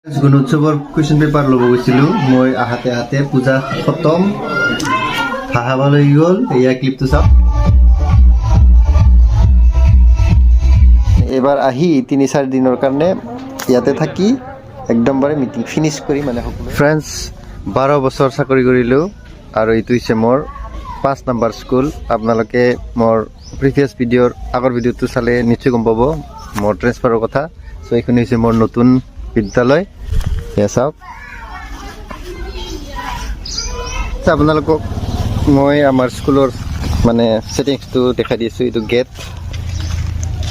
গুণোৎসৱৰ question paper ল'ব গৈছিলোঁ মই আহাতে আহাতে পূজা খতম হাহা ভাল হৈ গ'ল এয়া ক্লিপটো চাওক এবাৰ আহি ৩-৪ দিনৰ কাৰণে ইয়াতে থাকি একদমবাৰে মিটিং ফিনিছ কৰি মানে ফ্ৰেণ্ডছ 12 বছৰ চাকৰি কৰিলোঁ আৰু এইটো হৈছে মোৰ 5 নম্বৰ স্কুল আপোনালোকে মোৰ প্ৰিভিয়াছ ভিডিঅ'ৰ আগৰ ভিডিঅ'টো চালে নিশ্চয় গম পাব মোৰ ট্ৰেন্সফাৰৰ কথা চ' এইখিনি হৈছে মোৰ নতুন বিদ্যালয় এয়া চাওক আপোনালোকক মই আমাৰ স্কুলৰ মানে ছেটিংছটো দেখাই দিছোঁ এইটো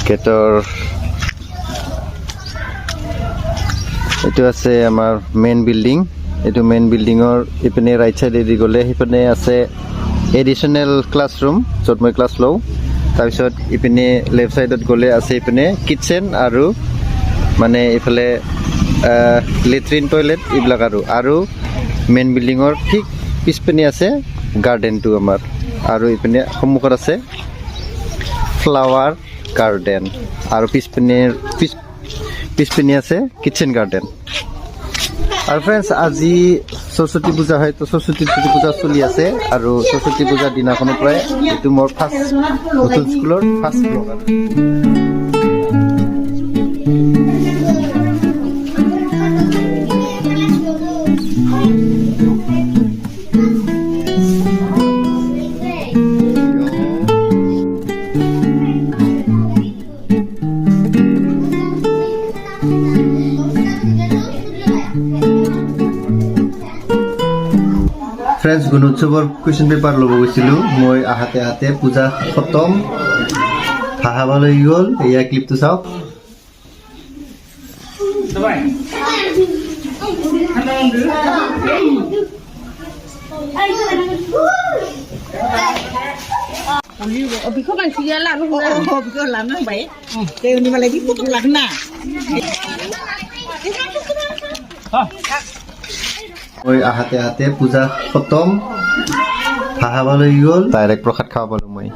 গেটৰ এইটো আছে আমাৰ মেইন বিল্ডিং এইটো মেইন বিল্ডিঙৰ ইপিনে ৰাইট চাইডেদি গ'লে সেইপিনে আছে এডিশ্যনেল ক্লাছৰুম য'ত মই ক্লাছ লওঁ তাৰপিছত ইপিনে লেফ্ট চাইডত গ'লে আছে ইপিনে কিটচেন আৰু মানে এইফালে লেট্ৰিন টয়লেট এইবিলাক আৰু মেইন বিল্ডিঙৰ ঠিক পিছপিনে আছে গাৰ্ডেনটো আমাৰ আৰু ইপিনে সন্মুখত আছে ফ্লাৱাৰ গাৰ্ডেন আৰু পিছপিনে আছে কিটচেন গাৰ্ডেন আৰু ফ্ৰেণ্ডছ আজি সৰস্বতী পূজা হয় তো সৰস্বতী পূজা চলি আছে আৰু সৰস্বতী পূজাৰ দিনাখনৰ পৰাই এইটো মোৰ ফাৰ্ষ্ট নতুন স্কুলৰ ফাৰ্ষ্ট ব্লগ আৰু ফ্ৰেণ্ডছ গুণোৎসৱৰ কুৱেশ্যন পেপাৰ ল'ব গৈছিলোঁ মই আহাতে আহাতে পূজা খতম হাহা ভাল হৈ গ'ল এয়া ক্লিপটো চাওক মই আহাতে আহাতে পূজা খতম হাহা ভাল হৈ গ'ল ডাইৰেক্ট প্ৰসাদ খাব পালোঁ মই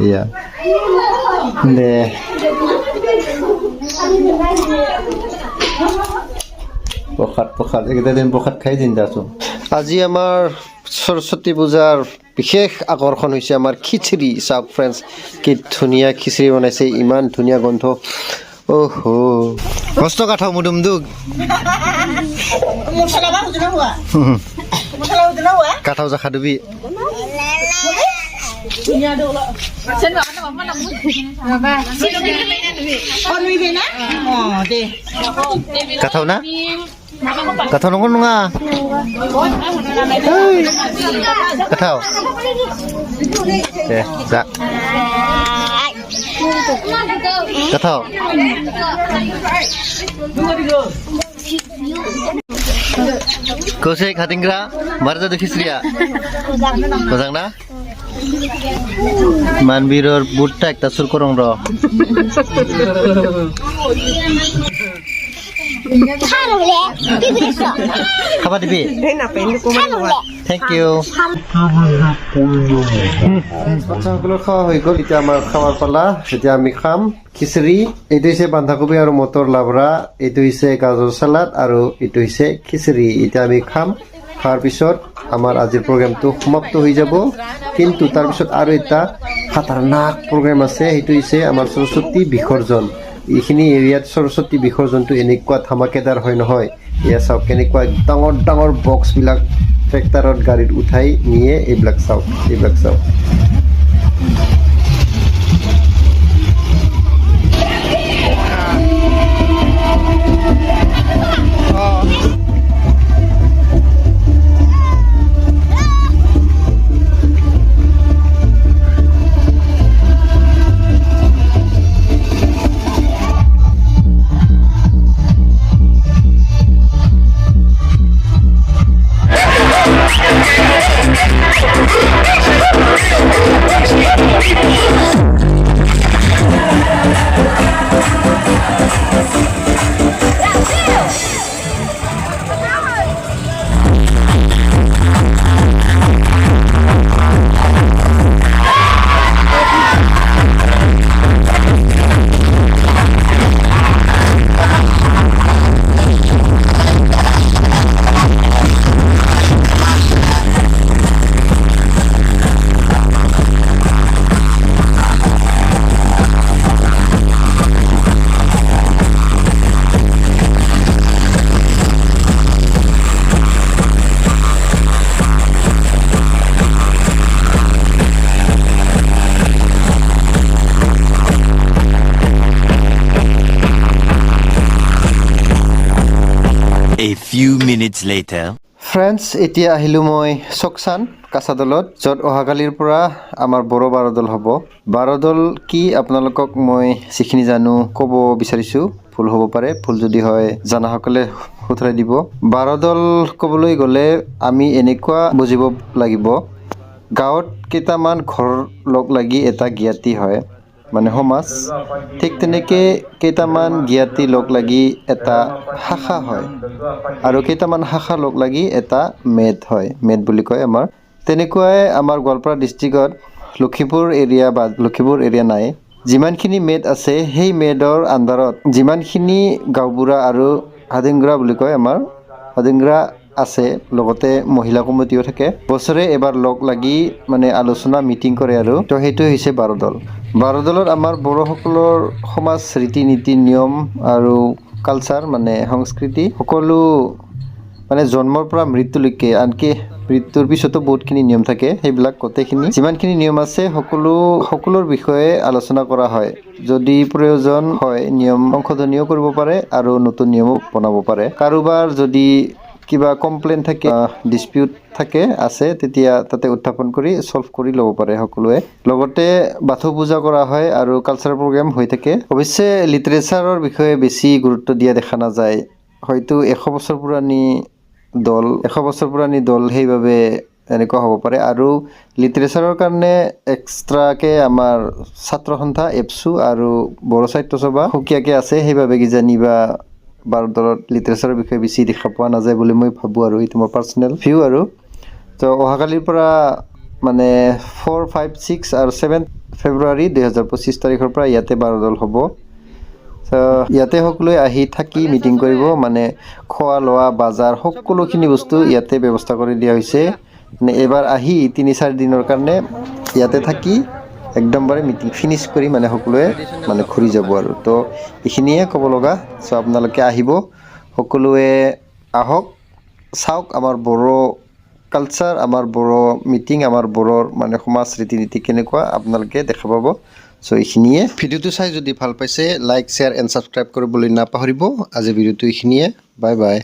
এয়া দে প্ৰসাদ এইকেইটা দিন প্ৰসাদ খাই চিন্তা আছোঁ আজি আমাৰ সৰস্বতী পূজাৰ বিশেষ আকৰ্ষণ হৈছে আমাৰ খিচিৰি চাওক ফ্ৰেণ্ডছ কি ধুনীয়া খিচিৰি বনাইছে ইমান ধুনীয়া গোন্ধ অহ কষ্ট কাঠাও মুদুমদুক কাঠাও জাখা দিবি কাঠাও না কাঠাও নগৰ নঙা কাঠাও দে যা কাঠাও Kose khatingra marja de khisriya mojang na manbiror butta ekta sur korong ro খাবা দিবি থ্যাংক ইউ বাচ্চাসকলৰ খোৱা হৈ গ'ল এতিয়া আমাৰ খাৱাৰ পালা এতিয়া আমি খাম খিচিৰি এইটো হৈছে বন্ধাকবি আৰু মটৰ লাবৰা এইটো হৈছে গাজৰ চালাড আৰু এইটো হৈছে খিচিৰি এতিয়া আমি খাম খোৱাৰ পিছত আমাৰ আজিৰ প্ৰগ্ৰামটো সমাপ্ত হৈ যাব কিন্তু তাৰপিছত আৰু এটা খাতাৰনাক প্ৰগ্ৰাম আছে সেইটো হৈছে আমাৰ সৰস্বতী বিসৰ্জন এইখিনি এৰিয়াত সৰস্বতী বিসৰ্জনটো এনেকুৱা ধামাকেদাৰ হয় নহয় এয়া চাওক কেনেকুৱা ডাঙৰ ডাঙৰ বক্সবিলাক ট্ৰেক্টৰত গাড়ীত উঠাই নিয়ে এইবিলাক চাওক A few minutes later. Friends, এতিয়া আহিলোঁ মই চকচান কাছাদলত, য'ত অহাকালিৰ পৰা আমাৰ বড়ো বাৰদল হ'ব। বাৰদল কি আপোনালোকক মই যিখিনি জানো ক'ব বিচাৰিছোঁ। ভুল হ'ব পাৰে, ভুল যদি হয় জনাসকলে শুধৰাই দিব। বাৰদল ক'বলৈ গ'লে আমি এনেকুৱা বুজিব লাগিব, গাঁৱত কেইটামান ঘৰ লগ লাগি এটা জ্ঞাতি হয়, মানে সমাজ। ঠিক তেনেকৈ কেইটামান জ্ঞাতি লগ লাগি এটা শাখা হয়, আৰু কেইটামান শাখা লগ লাগি এটা মেদ হয়, মেদ বুলি কয় আমাৰ। তেনেকুৱাই আমাৰ গোৱালপাৰা ডিষ্ট্ৰিক্টত লখিমপুৰ এৰিয়া বা লখিমপুৰ এৰিয়া নাই, যিমানখিনি মেদ আছে সেই মেদৰ আণ্ডাৰত যিমানখিনি গাঁওবুঢ়া আৰু হাদিংৰা বুলি কয় আমাৰ, হাদিংৰা আছে, লগতে মহিলা কমিটিও থাকে। বছৰে এবাৰ লগ লাগি মানে আলোচনা মিটিং কৰে আৰু তো সেইটো হৈছে বাৰদল। বাৰদলত আমাৰ বড়োসকলৰ সমাজ ৰীতি নীতি নিয়ম আৰু কালচাৰ মানে সংস্কৃতি সকলো মানে জন্মৰ পৰা মৃত্যুলৈকে, আনকি মৃত্যুৰ পিছতো বহুতখিনি নিয়ম থাকে, সেইবিলাক গোটেইখিনি যিমানখিনি নিয়ম আছে সকলোৰ বিষয়ে আলোচনা কৰা হয়। যদি প্ৰয়োজন হয় নিয়ম সংশোধনীও কৰিব পাৰে আৰু নতুন নিয়মো বনাব পাৰে। কাৰোবাৰ যদি কিবা কমপ্লেইন থাকে, ডিছপিউট আছে, তেতিয়া তাতে উত্থাপন কৰি ছল্ভ কৰি ল'ব পাৰে সকলোৱে। লগতে বাথৌ পূজা কৰা হয় আৰু কালচাৰেল প্ৰগ্ৰেম হৈ থাকে। অৱশ্যে লিটাৰেচাৰৰ বিষয়ে বেছি গুৰুত্ব দিয়া দেখা নাযায়। হয়তো 100 বছৰ পুৰণি দল সেইবাবে এনেকুৱা হ'ব পাৰে। আৰু লিটাৰেচাৰৰ কাৰণে এক্সট্ৰাকৈ আমাৰ ছাত্ৰ সন্থা এপছু আৰু বড়ো সাহিত্য সভা সুকীয়াকৈ আছে, সেইবাবে কিজানি বা বাৰদলত লিটাৰেচাৰৰ বিষয়ে বেছি দেখা পোৱা নাযায় বুলি মই ভাবোঁ, আৰু এইটো মোৰ পাৰ্চনেল ভিউ আৰু। তো অহাকালিৰ পৰা মানে 4, 5, 6 আৰু 7 ফেব্ৰুৱাৰী 2025 তাৰিখৰ পৰা ইয়াতে বাৰদল হ'ব। ইয়াতে সকলোৱে আহি থাকি মিটিং কৰিব, মানে খোৱা লোৱা বাজাৰ সকলোখিনি বস্তু ইয়াতে ব্যৱস্থা কৰি দিয়া হৈছে। মানে এবাৰ আহি 3-4 দিনৰ কাৰণে ইয়াতে থাকি একদমবাৰে মিটিং ফিনিছ কৰি মানে সকলোৱে মানে ঘূৰি যাব আৰু। তো এইখিনিয়ে ক'ব লগা। চ' আপোনালোকে আহিব, সকলোৱে আহক, চাওক আমাৰ বড়ো কালচাৰ, আমাৰ বড়ো মিটিং, আমাৰ বড়োৰ মানে সমাজ ৰীতি নীতি কেনেকুৱা আপোনালোকে দেখা পাব। চ' এইখিনিয়ে। ভিডিঅ'টো চাই যদি ভাল পাইছে লাইক, শ্বেয়াৰ এণ্ড ছাবস্ক্ৰাইব কৰিবলৈ নাপাহৰিব। আজি ভিডিঅ'টো এইখিনিয়ে। Bye bye.